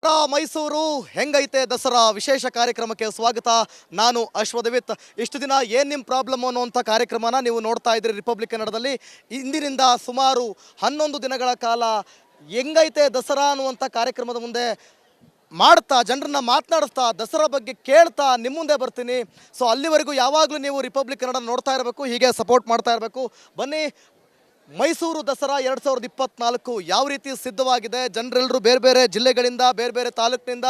ಮೈಸೂರು ಹೆಂಗೈತೆ ದಸರಾ ವಿಶೇಷ ಕಾರ್ಯಕ್ರಮಕ್ಕೆ ಸ್ವಾಗತ. ನಾನು ಅಶ್ವದೇವಿತ್. ಇಷ್ಟು ದಿನ ಏನು ನಿಮ್ಮ ಪ್ರಾಬ್ಲಮ್ ಅನ್ನುವಂಥ ಕಾರ್ಯಕ್ರಮನ ನೀವು ನೋಡ್ತಾ ಇದ್ರಿ ರಿಪಬ್ಲಿಕ್ ಕನ್ನಡದಲ್ಲಿ. ಇಂದಿನಿಂದ ಸುಮಾರು 11 ದಿನಗಳ ಕಾಲ ಹೆಂಗೈತೆ ದಸರಾ ಅನ್ನುವಂಥ ಕಾರ್ಯಕ್ರಮದ ಮುಂದೆ ಮಾಡ್ತಾ ಜನರನ್ನ ಮಾತನಾಡಿಸ್ತಾ ದಸರಾ ಬಗ್ಗೆ ಕೇಳ್ತಾ ನಿಮ್ಮ ಮುಂದೆ ಬರ್ತೀನಿ. ಸೊ ಅಲ್ಲಿವರೆಗೂ ಯಾವಾಗಲೂ ನೀವು ರಿಪಬ್ಲಿಕ್ ಕನ್ನಡ ನೋಡ್ತಾ ಇರಬೇಕು, ಹೀಗೆ ಸಪೋರ್ಟ್ ಮಾಡ್ತಾ ಇರಬೇಕು. ಬನ್ನಿ, ಮೈಸೂರು ದಸರಾ 2024 ಯಾವ ರೀತಿ ಸಿದ್ಧವಾಗಿದೆ. ಜನರೆಲ್ಲರೂ ಬೇರೆ ಬೇರೆ ಜಿಲ್ಲೆಗಳಿಂದ, ಬೇರೆ ಬೇರೆ ತಾಲೂಕಿನಿಂದ,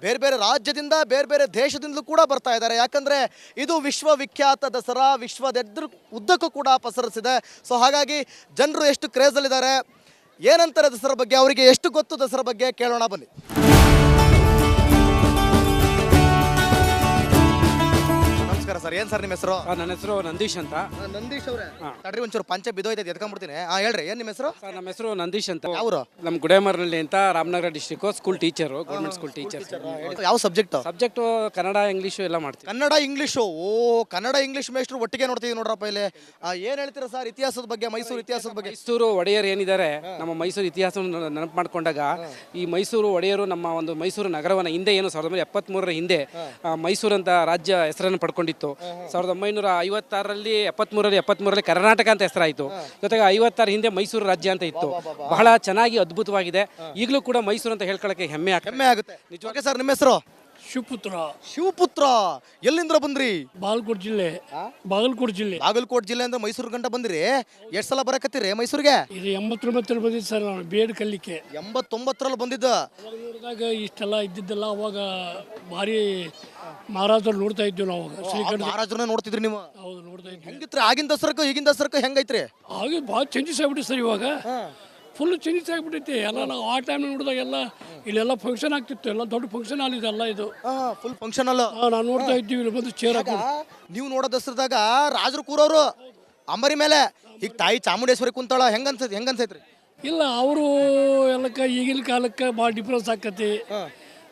ಬೇರೆ ಬೇರೆ ರಾಜ್ಯದಿಂದ, ಬೇರೆ ಬೇರೆ ದೇಶದಿಂದಲೂ ಕೂಡ ಬರ್ತಾ ಇದ್ದಾರೆ. ಯಾಕಂದರೆ ಇದು ವಿಶ್ವವಿಖ್ಯಾತ ದಸರಾ, ಉದ್ದಕ್ಕೂ ಕೂಡ ಪಸರಿಸಿದೆ. ಸೊ ಹಾಗಾಗಿ ಜನರು ಎಷ್ಟು ಕ್ರೇಜಲ್ಲಿದ್ದಾರೆ, ಏನಂತಾರೆ ದಸರಾ ಬಗ್ಗೆ, ಅವರಿಗೆ ಎಷ್ಟು ಗೊತ್ತು ದಸರಾ ಬಗ್ಗೆ ಕೇಳೋಣ ಬನ್ನಿ. ನಮಸ್ಕಾರ ಸರ್, ಏನು ಸರ್ ನಿಮ್ಮ ಹೆಸರು? ನನ್ನ ಹೆಸರು ನಂದೀಶ್ ಅಂತ. ನಂದೀಶ್ ಅವರೇ, ತಡ್ರಿ ಒಂಚೂರು ಪಂಚೆ ಬಿದ್ದೋಯ್ತೈತೆ ಎತ್ಕೊಂಡ್ಬಿಡ್ತೀನಿ. ಹೇಳ್ರಿ, ಏನು ನಿಮ್ಮ ಹೆಸರು? ಸರ್ ನಮ್ಮ ಹೆಸರು ನಂದೀಶ್ ಅಂತ. ಅವರು ನಮ್ಮ ಗುಡೇಮರ್ನಲ್ಲಿ ಅಂತ Ramanagara district school teacher, government school teacher. ಯಾವ ಸಬ್ಜೆಕ್ಟು? ಸಬ್ಜೆಕ್ಟು ಕನ್ನಡ ಇಂಗ್ಲೀಷು ಎಲ್ಲ ಮಾಡ್ತೀವಿ. ಕನ್ನಡ ಇಂಗ್ಲೀಷು. ಕನ್ನಡ ಇಂಗ್ಲೀಷ್ ಮೇಷ್ಟ್ರು ಒಟ್ಟಿಗೆ ನೋಡ್ತೀವಿ ನೋಡ್ರಪ್ಪ ಇಲ್ಲಿ. ಏನು ಹೇಳ್ತೀರಾ ಸರ್ ಇತಿಹಾಸದ ಬಗ್ಗೆ, ಮೈಸೂರು ಇತಿಹಾಸದ ಬಗ್ಗೆ? ಮೈಸೂರು ಒಡೆಯರು ಏನಿದ್ದಾರೆ, ನಮ್ಮ ಮೈಸೂರು ಇತಿಹಾಸವನ್ನು ನೆನಪು ಮಾಡ್ಕೊಂಡಾಗ ಈ ಮೈಸೂರು ಒಡೆಯರು ನಮ್ಮ ಒಂದು ಮೈಸೂರು ನಗರವನ್ನು ಹಿಂದೆ ಏನು 1973 ಹಿಂದೆ ಮೈಸೂರು ಅಂತ ರಾಜ್ಯ ಹೆಸರನ್ನು ಪಡ್ಕೊಂಡಿತ್ತು. 1956ರಲ್ಲಿ 73ರಲ್ಲಿ ಕರ್ನಾಟಕ ಅಂತ ಹೆಸರಾಯಿತು. ಜೊತೆಗೆ 56 ಹಿಂದೆ ಮೈಸೂರು ರಾಜ್ಯ ಅಂತ ಇತ್ತು. ಬಹಳ ಚೆನ್ನಾಗಿ ಅದ್ಭುತವಾಗಿದೆ. ಈಗಲೂ ಕೂಡ ಮೈಸೂರು ಅಂತ ಹೇಳ್ಕೊಳ್ಳೋಕೆ ಹೆಮ್ಮೆ ಆಗುತ್ತೆ. ನಿಜವಾಗಿ ಸರ್, ನಿಮ್ಮ ಹೆಸರು? ಶಿವಪುತ್ರ. ಎಲ್ಲಿಂದ ಬಂದ್ರಿ? ಬಾಗಲಕೋಟೆ ಜಿಲ್ಲೆ. ಬಾಗಲಕೋಟೆ ಜಿಲ್ಲೆ ಅಂದ್ರೆ ಮೈಸೂರು ಗಂಟ ಬಂದ್ರಿ. ಎಷ್ಟು ಸಲ ಬರಕತ್ತೀರಿ ಮೈಸೂರಿಗೆ? ಇದು 89ರಲ್ಲಿ ಬಂದಿದ್ದು ಸರ್. ನಾನು ಬೇಡ್ ಕಲಿಕೆ 89ರಲ್ಲಿ ಬಂದಿದ್ದ. ನೋಡಿದಾಗ ಇಷ್ಟೆಲ್ಲ ಇದ್ದಿದ್ದಲ್ಲ. ಅವಾಗ ಭಾರಿ ಮಹಾರಾಜರು ನೋಡ್ತಾ ಇದ್ವಿ ನಾವು. ಶ್ರೀಕಂಠ ಮಹಾರಾಜರನ್ನ ನೋಡ್ತಿದ್ರಿ ನೀವು? ಹೌದು, ನೋಡ್ತಾ ಇದ್ವಿ. ಹೆಂಗಿತ್ರಿ ಆಗಿನ ದಸರಕ್ಕೂ ಈಗಿನ ದಸರಕ್ಕೂ ಹೆಂಗೈತ್ರಿ? ಹಾಗೆ ಭಾಳ ಚೇಂಜಸ್ ಆಗ್ಬಿಟ್ಟು ಸರ್. ಇವಾಗ ಫುಲ್ ಚೇಂಜಸ್ ಆಗಿಬಿಟ್ಟೈತಿ ಎಲ್ಲ. ನಾವು ಆ ಟೈಮ್ ನೋಡಿದಾಗೆಲ್ಲ ಇಲ್ಲೆಲ್ಲ ಫಂಕ್ಷನ್ ಆಗ್ತಿತ್ತು. ಎಲ್ಲ ದೊಡ್ಡ ಫಂಕ್ಷನ್ ಹಾಲ್ ಇದೆಲ್ಲ. ಇದು ಫುಲ್ ಫಂಕ್ಷನ್ ಹಾಲ್ ನಾವು ನೋಡ್ತಾ ಇದ್ದೀವಿ. ಇಲ್ಲಿ ಬಂದು ಚೇರ್ ಹಾಕಿ ನೀವು ನೋಡೋ ದಸರದಾಗ ರಾಜರು ಕೂರೋರು ಅಂಬರಿ ಮೇಲೆ. ಈಗ ತಾಯಿ ಚಾಮುಂಡೇಶ್ವರಿ ಕುಂತಾಳ. ಹೆಂಗನ್ಸೈತ್ರಿ? ಇಲ್ಲ, ಅವರು ಎಲ್ಲಕ್ಕ ಈಗಿನ ಕಾಲಕ್ಕೆ ಭಾಳ ಡಿಫ್ರೆನ್ಸ್ ಆಕತಿ.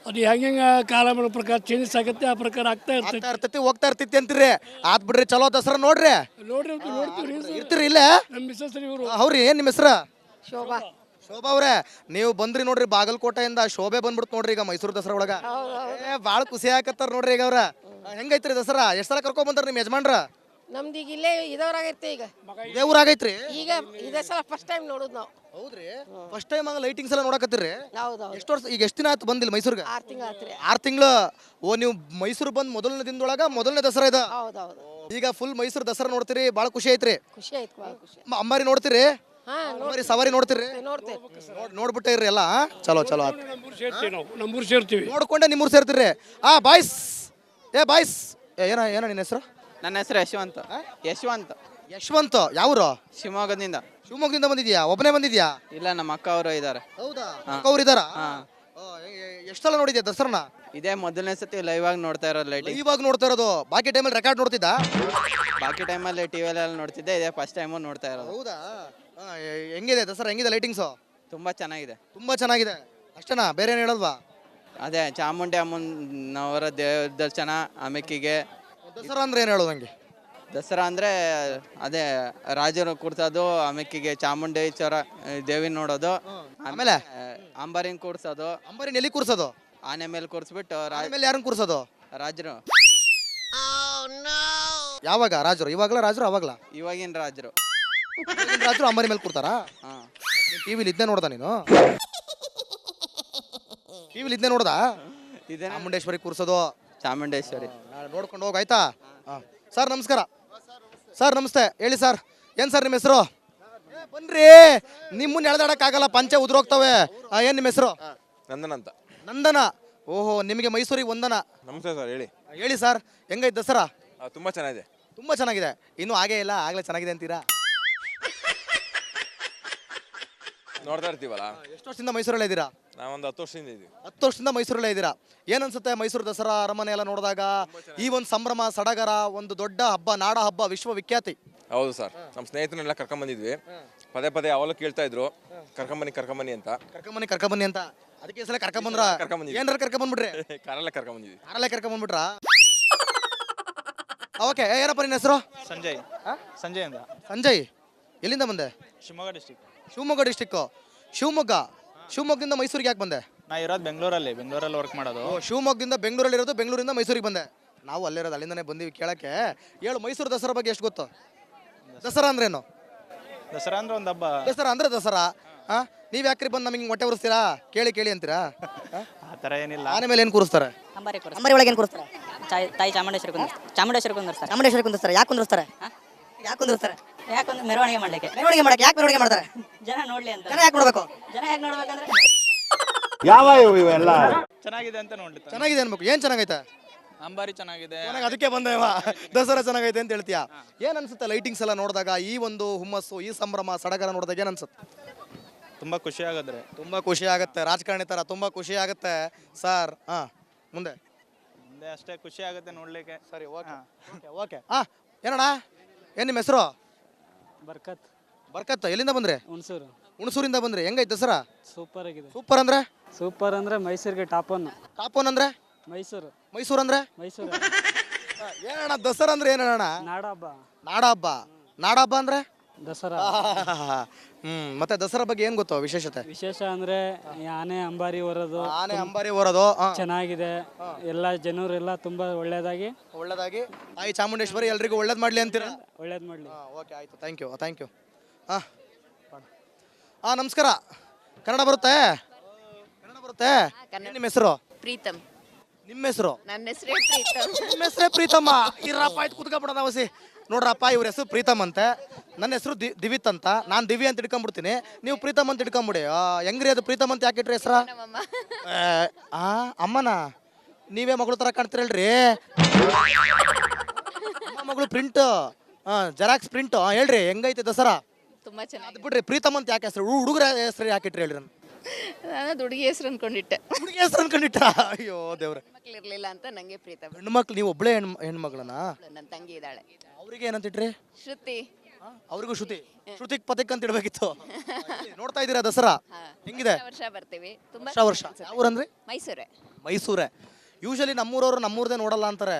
ಅದು ಹೆಂಗೆ ಕಾಲಮಾನ ಪ್ರಕಾರ ಚೇಂಜಸ್ ಆಗತ್ತೆ, ಆ ಪ್ರಕಾರ ಆಗ್ತಾ ಇರ್ತೈತಿ, ಹೋಗ್ತಾ ಇರ್ತೈತಿ ಅಂತೀರಿ. ಆತ್ ಬಿಡ್ರಿ, ಚಲೋ ದಸರಾ ನೋಡ್ರಿ. ನೋಡ್ತೀವಿ ಇರ್ತೀರಿ ಇಲ್ಲೇ? ನಮ್ಮ ಮಿಸ್ಸಸ್ ಇವರು. ಅವ್ರಿ, ಏನ್ ನಿಮ್ಮ ಹೆಸರು? ಶೋಭಾ. ಶೋಭಾ ಅವ್ರೆ, ನೀವು ಬಂದ್ರಿ ನೋಡ್ರಿ ಬಾಗಲಕೋಟೆಯಿಂದ. ಶೋಭೆ ಬಂದ್ಬಿಡ್ತು ನೋಡ್ರಿ ಈಗ ಮೈಸೂರು ದಸರಾ ಒಳಗ. ಭಾಳ ಖುಷಿ ಆಕತ್ತಾರ ನೋಡ್ರಿ ಈಗ ಅವ್ರ. ಹೆಂಗೈತ್ರಿ ದಸರಾ? ಎಷ್ಟ್ ಸಲ ಕರ್ಕೊಂಡ್ ಬಂದಾರ ನಿಮ್ ಯಜಮಾನ್ರ? ನಮ್ದು ಈಗ ಇಲ್ಲೇ ಇದವ್ರಾಗೈತೆ. ಈಗ ಇದೇ ಊರಾಗೈತ್ರಿ? ಈಗ ಇದೇ ಸಲ ಫಸ್ಟ್ ಟೈಮ್ ನೋಡುದು ನಾವು. ಹೌದ್ರಿ, ಫಸ್ಟ್ ಟೈಮ್ ಆಗ ಲೈಟಿಂಗ್ಸ್ ಎಲ್ಲ ನೋಡಕತ್ತೀರಿ? ಹೌದೌದು. ಎಷ್ಟು ವರ್ಷ ಈಗ, ಎಷ್ಟು ದಿನ ಆಯ್ತು ಬಂದಿಲ್ಲ ಮೈಸೂರಿಗೆ? 6 ತಿಂಗಳು ಆತ್ರಿ. 6 ತಿಂಗಳು. ಓ, ನೀವು ಮೈಸೂರು ಬಂದ್ ಮೊದಲನೇ ದಿನದೊಳಗ ಮೊದಲನೇ ದಸರಾ ಇದು? ಹೌದೌದು. ಈಗ ಫುಲ್ ಮೈಸೂರು ದಸರಾ ನೋಡ್ತೀರಿ, ಭಾಳ ಖುಷಿ ಐತ್ರಿ. ಖುಷಿ ಆಯ್ತು, ಭಾಳ ಖುಷಿ. ಅಂಬಾರಿ ನೋಡ್ತೀರಿ? ಹಾ, ಸವಾರಿ ನೋಡ್ತೀರಿ? ನೋಡ್ತೇವೆ. ನೋಡ್ಬಿಟ್ಟೆ ಇರ್ರಿ ಎಲ್ಲ. ಚಲೋ ಆಯ್ತು. ನಮ್ಮೂರು ಸೇರ್ತೀವಿ. ನೋಡ್ಕೊಂಡೆ ನಿಮ್ಮೂರು ಸೇರ್ತೀರಿ. ಬಾಯ್ಸ್, ಬಾಯ್ಸ್, ಏನ ನಿನ್ನ ಹೆಸರು? ನನ್ನ ಹೆಸರು ಯಶವಂತ್. ಯಾವ್ರು? ಶಿವಮೊಗ್ಗದಿಂದ. ಶಿವಮೊಗ್ಗದಿಂದ ಬಂದಿದ್ಯಾ? ಒಬ್ಬನೇ ಬಂದಿದ್ಯಾ? ಇಲ್ಲ, ನಮ್ಮ ಅಕ್ಕ ಅವರು ಇದ್ದಾರೆ. ಹೌದಾ? ಅವ್ರು ಇದಾರ? ಎಷ್ಟು ಸಲ ನೋಡಿದ್ಯಾ ದಸರಾನ? ಇದೇ ಮೊದಲನೇ ಸತಿ ಲೈವ್ ಆಗಿ ನೋಡ್ತಾ ಇರೋದು. ಲೈಟಿಂಗ್ ಇವಾಗ ನೋಡ್ತಾ ಇರೋದು? ಬಾಕಿ ಟೈಮಲ್ಲಿ ರೆಕಾರ್ಡ್ ನೋಡ್ತಿದ್ದ? ಬಾಕಿ ಟೈಮಲ್ಲಿ ಟಿವಿಯಲ್ಲಿ ನೋಡ್ತಿದ್ದೆ. ಇದೇ ಫಸ್ಟ್ ಟೈಮು ನೋಡ್ತಾ ಇರೋದು. ಹೌದಾ? ಹೆಂಗಿದೆ ದಸರಾ? ಹೆಂಗಿದೆ ಲೈಟಿಂಗ್ಸು? ತುಂಬಾ ಚೆನ್ನಾಗಿದೆ. ತುಂಬಾ ಚೆನ್ನಾಗಿದೆ. ಅಷ್ಟೇನಾ? ಬೇರೆ ಏನು ಹೇಳಲ್ವಾ? ಅದೇ ಚಾಮುಂಡಿ ಅಮ್ಮನವರ ದೇವ್ರ ದರ್ಶನ. ಆಮೇಕಿಗೆ ದಸರಾ ಅಂದ್ರೆ ಏನು ಹೇಳೋದು ನಂಗೆ? ದಸರಾ ಅಂದ್ರೆ ಅದೇ ರಾಜರು ಕೂರ್ಸೋದು, ಆಮೇಕಿಗೆ ಚಾಮುಂಡೇಶ್ವರ ದೇವಿ ನೋಡೋದು, ಆಮೇಲೆ ಅಂಬಾರಿನ ಕೂರ್ಸೋದು. ಅಂಬಾರಿನ ಎಲ್ಲಿ ಕೂರ್ಸೋದು? ಆನೆ ಮೇಲೆ ಕೂರ್ಸ್ಬಿಟ್ಟು ಮೇಲೆ ಯಾರನ್ನ ಕೂರ್ಸೋದು? ರಾಜರು. ಯಾವಾಗ ರಾಜರು? ಇವಾಗಲ ರಾಜರು? ಅವಾಗಲ? ಇವಾಗಿನ ರಾಜರು. ರಾಜರು ಅಂಬಾರಿ ಮೇಲೆ ಕೂರ್ತಾರಾ? ಟಿವಿಲಿ ಇದನ್ನೇ ನೋಡ್ದ ನೀನು? ಟಿವಿಲಿ ಇದನ್ನೇ ನೋಡ್ದ? ಇದೇ ಚಾಮುಂಡೇಶ್ವರಿ ಕೂರ್ಸೋದು. ಚಾಮುಂಡೇಶ್ವರಿ ನೋಡ್ಕೊಂಡು ಹೋಗ, ಆಯ್ತಾ? ಸರ್ ನಮಸ್ಕಾರ. ಸರ್ ನಮಸ್ತೆ. ಹೇಳಿ ಸರ್, ಏನು ಸರ್ ನಿಮ್ಮ ಹೆಸರು? ಬನ್ರಿ, ನಿಮ್ಮನ್ನ ಎಳೆದಾಡಕ್ಕಾಗಲ್ಲ, ಪಂಚೆ ಉದುರೋಗ್ತವೆ. ಏನು ನಿಮ್ಮ ಹೆಸರು? ನಂದನ ಅಂತ. ನಂದನ. ಓಹೋ, ನಿಮಗೆ ಮೈಸೂರಿಗೆ ವಂದನ. ನಮಸ್ತೆ ಸರ್. ಹೇಳಿ ಸರ್, ಹೆಂಗೈತೆ ದಸರಾ? ತುಂಬ ಚೆನ್ನಾಗಿದೆ. ತುಂಬ ಚೆನ್ನಾಗಿದೆ. ಇನ್ನೂ ಆಗೇ ಇಲ್ಲ, ಆಗಲೇ ಚೆನ್ನಾಗಿದೆ ಅಂತೀರಾ? ನೋಡ್ತಾ ಇರ್ತೀವಲ್ಲ. ಎಷ್ಟು ವರ್ಷದಿಂದ ಮೈಸೂರಲ್ಲೇ ಇದ್ದೀರಾ? ನಾವೊಂದು 10 ವರ್ಷದಿಂದ ಇದ್ದೀವಿ. 10 ವರ್ಷದಿಂದ ಮೈಸೂರಲ್ಲೇ ಇದ್ದೀರಾ. ಏನನ್ಸುತ್ತೆ ಮೈಸೂರು ದಸರಾ ಅರಮನೆ ಎಲ್ಲ ನೋಡಿದಾಗ? ಈ ಒಂದು ಸಂಭ್ರಮ ಸಡಗರ, ಒಂದು ದೊಡ್ಡ ಹಬ್ಬ, ನಾಡ ಹಬ್ಬ, ವಿಶ್ವವಿಖ್ಯಾತಿ. ಹೌದು ಸರ್, ನಮ್ಮ ಸ್ನೇಹಿತರನ್ನೆಲ್ಲ ಕರ್ಕೊಂಬಂದಿದ್ವಿ. ಪದೇ ಅವಾಗಲೂ ಕೇಳ್ತಾ ಇದ್ರು ಕರ್ಕೊಂಬನ್ನಿ ಅಂತ. ಕರ್ಕೊಂಬನ್ನಿ ಅಂತ. ಅದಕ್ಕೆ ಈ ಸಲ ಕರ್ಕೊಂಬಂದ್ರ? ಏನಾರ ಕರ್ಕೊಂಬಂದ್ಬಿಟ್ರಿ? ಕಾರಲ್ಲೇ ಕರ್ಕೊಂಬಂದಿದ್ವಿ. ಕಾರಲ್ಲೇ ಕರ್ಕೊಂಬಂದ್ಬಿಟ್ರಾ? ಓಕೆ. ಏನಪ್ಪ ನಿನ್ನ ಹೆಸರು? ಸಂಜಯ್ ಅಂತ. ಸಂಜಯ್, ಎಲ್ಲಿಂದ ಬಂದೆ? ಶಿವಮೊಗ್ಗ ಡಿಸ್ಟಿಕ್. ಶಿವಮೊಗ್ಗದಿಂದ ಮೈಸೂರಿಗೆ ಯಾಕೆ ಬಂದೆ? ನಾ ಇರೋದು ಬೆಂಗಳೂರಲ್ಲಿ ವರ್ಕ್ ಮಾಡೋದು. ಓ, ಶಿವಮೊಗ್ಗದಿಂದ ಬೆಂಗಳೂರಲ್ಲಿ ಇರೋದು, ಬೆಂಗಳೂರಿಂದ ಮೈಸೂರಿಗೆ ಬಂದೆ. ನಾವು ಅಲ್ಲಿರೋದು, ಅಲ್ಲಿಂದನೇ ಬಂದೀವಿ ಕೇಳಕ್ಕೆ. ಹೇಳು, ಮೈಸೂರು ದಸರಾ ಬಗ್ಗೆ ಎಷ್ಟು ಗೊತ್ತು? ದಸರಾ ಅಂದ್ರೇನು? ದಸರಾ ಅಂದ್ರೆ ಒಂದು ಹಬ್ಬ. ದಸರಾ ಅಂದ್ರೆ ದಸರಾ. ಹಾಂ, ನೀವು ಯಾಕ್ರಿ ಬಂದು ನಮಗೆ ಹೊಟ್ಟೆ ಉರಿಸ್ತೀರಾ? ಕೇಳಿ ಅಂತೀರಾ? ಆ ಥರ ಏನಿಲ್ಲ. ಆನೆ ಮೇಲೆ ಏನು ಕೂರಿಸ್ತಾರೆ? ಅಂಬಾರಿ ಒಳಗೆ ಏನು ಕೂರಿಸ್ತಾರೆ? ತಾಯಿ ಚಾಮುಂಡೇಶ್ವರಿ ಕುಂದಿರ್ತಾರೆ. ಚಾಮುಂಡೇಶ್ವರಿ ಕುಂದಿರ್ತಾರೆ. ಯಾಕೆ ಕುಂದಿರ್ತಾರೆ? ಯಾಕೊಂದು ಮೆರವಣಿಗೆ ಮಾಡಲಿಕ್ಕೆ. ಯಾಕೆ ಮೆರವಣಿಗೆ ಮಾಡ್ತಾರೆ? ಜನ ನೋಡ್ಲಿ ಅಂತ. ಜನ ಯಾಕೆ ನೋಡ್ಬೇಕು? ನೋಡ್ಬೇಕಂದ್ರೆ ಚೆನ್ನಾಗಿದೆ ಅಂತ ನೋಡ್ಲಿಕ್ಕೆ. ಚೆನ್ನಾಗಿದೆ ಅನ್ಬೇಕು. ಏನು ಚೆನ್ನಾಗೈತೆ? ಅಂಬಾರಿ ಚೆನ್ನಾಗಿದೆ. ನನಗೆ ಅದಕ್ಕೆ ಬಂದೆ ದಸರಾ ಚೆನ್ನಾಗೈತೆ ಅಂತ ಹೇಳ್ತೀಯಾ? ಏನು ಅನ್ಸುತ್ತೆ ಲೈಟಿಂಗ್ಸ್ ಎಲ್ಲ ನೋಡಿದಾಗ, ಈ ಒಂದು ಹುಮ್ಮಸ್ಸು, ಈ ಸಂಭ್ರಮ ಸಡಗರ ನೋಡಿದಾಗ ಏನು ಅನ್ಸುತ್ತೆ? ತುಂಬಾ ಖುಷಿ ಆಗುತ್ತೆ. ತುಂಬ ಖುಷಿ ಆಗುತ್ತೆ. ರಾಜಕಾರಣಿ ಥರ ತುಂಬ ಖುಷಿ ಆಗುತ್ತೆ ಸರ್. ಹಾಂ, ಮುಂದೆ ಅಷ್ಟೇ ಖುಷಿ ಆಗುತ್ತೆ ನೋಡ್ಲಿಕ್ಕೆ. ಸರಿ, ಓಕೆ. ಹಾಂ, ಏನಣ್ಣ, ಏನು ನಿಮ್ಮ ಹೆಸರು? ಬರ್ಕತ್. ಎಲ್ಲಿಂದ ಬಂದ್ರಿ? ಹುಣಸೂರಿಂದ ಬಂದ್ರಿ. ಹೆಂಗೈತೆ ದಸರಾ? ಸೂಪರ್ ಆಗಿದೆ. ಸೂಪರ್ ಅಂದ್ರೆ ಮೈಸೂರಿಗೆ ಟಾಪ್ ಒನ್ ಅಂದ್ರೆ ಮೈಸೂರು ಅಂದ್ರೆ ಏನಣ್ಣ? ದಸರಾ ಅಂದ್ರೆ ಏನಣ್ಣ? ನಾಡಹಬ್ಬ ಅಂದ್ರೆ ದಸರಾ. ಮತ್ತೆ ದಸರಾ ಬಗ್ಗೆ ಏನ್ ಗೊತ್ತು ವಿಶೇಷತೆ? ವಿಶೇಷ ಅಂದ್ರೆ ಆನೆ ಅಂಬಾರಿ ಹೊರೋದು ಚೆನ್ನಾಗಿದೆ. ಎಲ್ಲ ಜನರೆಲ್ಲ ತುಂಬಾ ಒಳ್ಳೇದಾಗಿ ತಾಯಿ ಚಾಮುಂಡೇಶ್ವರಿ ಎಲ್ರಿಗೂ ಒಳ್ಳೇದ್ ಮಾಡ್ಲಿ ಅಂತೀರಾ? ಒಳ್ಳೇದ್ ಮಾಡ್ಲಿ. ಓಕೆ, ಆಯ್ತು. Thank you. ನಮಸ್ಕಾರ. ಕನ್ನಡ ಬರುತ್ತೆ? ನಿಮ್ಮ ಹೆಸರು? ಪ್ರೀತಮ್. ನಿಮ್ಮ ಹೆಸರು? ನನ್ನ ಹೆಸರೇ ಪ್ರೀತಮ್. ನಿಮ್ಮ ಹೆಸರೇ ಪ್ರೀತಮ್ಮ? ಇರಪ್ಪ, ಆಯ್ತು, ಕುತ್ಕೊಬಿಡೋಣ ವಸಿ. ನೋಡ್ರಪ್ಪ, ಇವ್ರ ಹೆಸರು ಪ್ರೀತಮ್ ಅಂತೆ, ನನ್ನ ಹೆಸರು ದಿವಿತ್ ಅಂತ. ನಾನು ದಿವಿ ಅಂತ ಇಟ್ಕೊಂಡ್ಬಿಡ್ತೀನಿ, ನೀವು ಪ್ರೀತಮ್ ಅಂತ ಇಟ್ಕೊಂಬಿಡಿ. ಹೆಂಗ್ರಿ ಅದು? ಪ್ರೀತಮ್ ಅಂತ ಯಾಕೆ ಇಟ್ರಿ ಹೆಸರ? ಅಮ್ಮನ ನೀವೇ ಮಗಳು ಥರ ಕಾಣ್ತೀರಲ್ರಿ. ಮಗಳು ಪ್ರಿಂಟ್, ಜೆರಾಕ್ಸ್ ಪ್ರಿಂಟ್. ಹೇಳ್ರಿ, ಹೆಂಗೈತೆ ದಸರಾ? ತುಂಬಾ ಚೆನ್ನಾಗಿ. ಅದು ಬಿಡ್ರಿ, ಪ್ರೀತಮ್ ಅಂತ ಯಾಕೆ ಹೆಸರು? ಹುಡುಗರ ಹೆಸರು ಯಾಕೆ ಇಟ್ರಿ ಹೇಳ್ರಿ? ನಾನು ಹುಡುಗಿ ಹೆಸರು ಅನ್ಕೊಂಡಿಟ್ಟೆ. ಹುಡುಗಿ ಹೆಸರು ಅನ್ಕೊಂಡಿಟ್ಟ? ಅಯ್ಯೋ ದೇವ್ರೆ. ಮಕ್ಳಿರ್ಲಿಲ್ಲ ಅಂತ ನಂಗೆ ಪ್ರೀತಮ್. ಹೆಣ್ಣು ಮಕ್ಳು ನೀವು ಒಬ್ಳೆ ಹೆಣ್ಮಗಳನ್ನ? ನನ್ನ ತಂಗಿ ಇದ್ದಾಳೆ. ಅವ್ರಿಗೆ ಏನಂತಿಟ್ರಿ? ಶ್ರುತಿ. ಅವ್ರಿಗೂ ಶ್ರುತಿಕ್ ಪತಿಕ್ ಅಂತ ಇಡ್ಬೇಕಿತ್ತು. ನೋಡ್ತಾ ಇದ್ದೀರಾ ದಸರಾ ಹೆಂಗಿದೆ? ವರ್ಷ ಬರ್ತೀವಿ. ತುಂಬಾ ವರ್ಷ. ಯಾವ ಊರಂದ್ರಿ? ಮೈಸೂರೇ. ಯೂಶಲಿ ನಮ್ಮೂರವ್ರು ನಮ್ಮೂರ್ದೇ ನೋಡಲ್ಲ ಅಂತಾರೆ.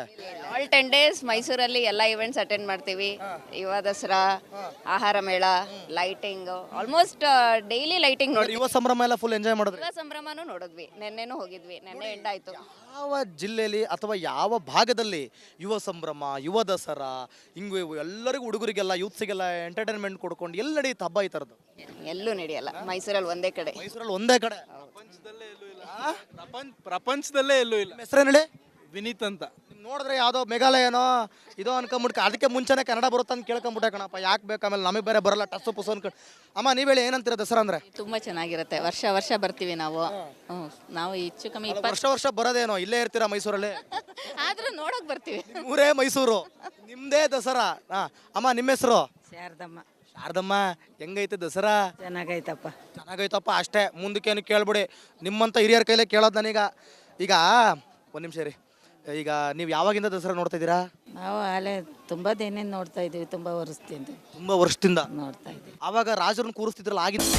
ಆಲ್ 10 days ಮೈಸೂರಲ್ಲಿ ಎಲ್ಲ ಇವೆಂಟ್ಸ್ ಅಟೆಂಡ್ ಮಾಡ್ತೀವಿ. ಯುವ ದಸರಾ, ಆಹಾರ ಮೇಳ, ಲೈಟಿಂಗ್, ಆಲ್ಮೋಸ್ಟ್ ಡೈಲಿ ಲೈಟಿಂಗ್ ನೋಡಿ. ಯುವ ಸಂಭ್ರಮ ಎಲ್ಲ ಫುಲ್ ಎಂಜಾಯ್ ಮಾಡಿದ್ರಿ? ಯುವ ಸಂಭ್ರಮನೂ ನೋಡಿದ್ವಿ. ನೆನ್ನೆನೂ ಹೋಗಿದ್ವಿ. ನೆನ್ನೆ ಎಂಡ್ ಆಯ್ತು. ಯಾವ ಜಿಲ್ಲೆಯಲ್ಲಿ ಅಥವಾ ಯಾವ ಭಾಗದಲ್ಲಿ ಯುವ ಸಂಭ್ರಮ, ಯುವ ದಸರಾ ಹಿಂಗೆ ಎಲ್ಲರಿಗೂ, ಹುಡುಗರಿಗೆಲ್ಲ, ಯೂತ್ಸಿಗೆಲ್ಲ ಎಂಟರ್ಟೈನ್ಮೆಂಟ್ ಕೊಡ್ಕೊಂಡು ಎಲ್ಲಿ ನಡೆಯುತ್ತೆ ಹಬ್ಬ ಈ ಥರದ್ದು? ಎಲ್ಲೂ ನಡೆಯಲ್ಲ. ಮೈಸೂರಲ್ಲಿ ಒಂದೇ ಕಡೆ. ಮೈಸೂರಲ್ಲಿ ಒಂದೇ ಕಡೆ. ಪ್ರಪಂಚದಲ್ಲೇ ಎಲ್ಲೂ ಇಲ್ಲ. ಹೆಸರೇನು ಹೇಳಿ? ವಿನೀತ್ ಅಂತ. ನೋಡಿದ್ರೆ ಯಾವುದೋ ಮೇಘಾಲಯನೋ ಇದೋ ಅನ್ಕೊಂಬಿಟ್ಕ. ಅದಕ್ಕೆ ಮುಂಚೆನೇ ಕನ್ನಡ ಬರುತ್ತೆ ಅಂತ ಕೇಳ್ಕೊಂಬಿಟ್ಟೆ ಕಣಪ್ಪ. ಯಾಕೆ ಬೇಕು? ಆಮೇಲೆ ನಮಗೆ ಬೇರೆ ಬರಲ್ಲ, ಟಸ್ಸು ಪುಸ್ಸು ಅನ್ಕೊಂಡು. ಅಮ್ಮ, ನೀವು ಹೇಳಿ, ಏನಂತೀರ ದಸರಾ ಅಂದ್ರೆ? ತುಂಬಾ ಚೆನ್ನಾಗಿರುತ್ತೆ. ವರ್ಷ ಬರ್ತೀವಿ ನಾವು. ನಾವು ಹೆಚ್ಚು ಕಮ್ಮಿ ವರ್ಷ ಬರೋದೇನೋ, ಇಲ್ಲೇ ಇರ್ತೀರಾ ಮೈಸೂರಲ್ಲಿ? ಆದ್ರೂ ನೋಡಕ್ ಬರ್ತೀವಿ. ಊರೇ ಮೈಸೂರು, ನಿಮ್ದೇ ದಸರಾ. ಅಮ್ಮ, ನಿಮ್ಮ ಹೆಸರು? ಶಾರದಮ್ಮ. ಹೆಂಗೈತೆ ದಸರಾ? ಚೆನ್ನಾಗೈತಪ್ಪ. ಅಷ್ಟೇ, ಮುಂದಕ್ಕೇನು ಕೇಳ್ಬಿಡಿ. ನಿಮ್ಮಂತ ಹಿರಿಯರ ಕೈಲೇ ಕೇಳೋದು ನಾನೀಗ. ಈಗ ಒಂದು ನಿಮಿಷ ರೀ. ಈಗ ನೀವು ಯಾವಾಗಿಂದ ದಸರಾ ನೋಡ್ತಾ ಇದ್ದೀರಾ? ನಾವು ಅಲ್ಲೇ ತುಂಬಾ ದಿನ ನೋಡ್ತಾ ಇದೀವಿ. ತುಂಬಾ ವರ್ಷದಿಂದ ನೋಡ್ತಾ ಇದ್ದೀವಿ. ಆವಾಗ ರಾಜರನ್ನ ಕೂರಿಸ್ತಿದ್ರಲ್ಲ, ಆಗಿದ್ದು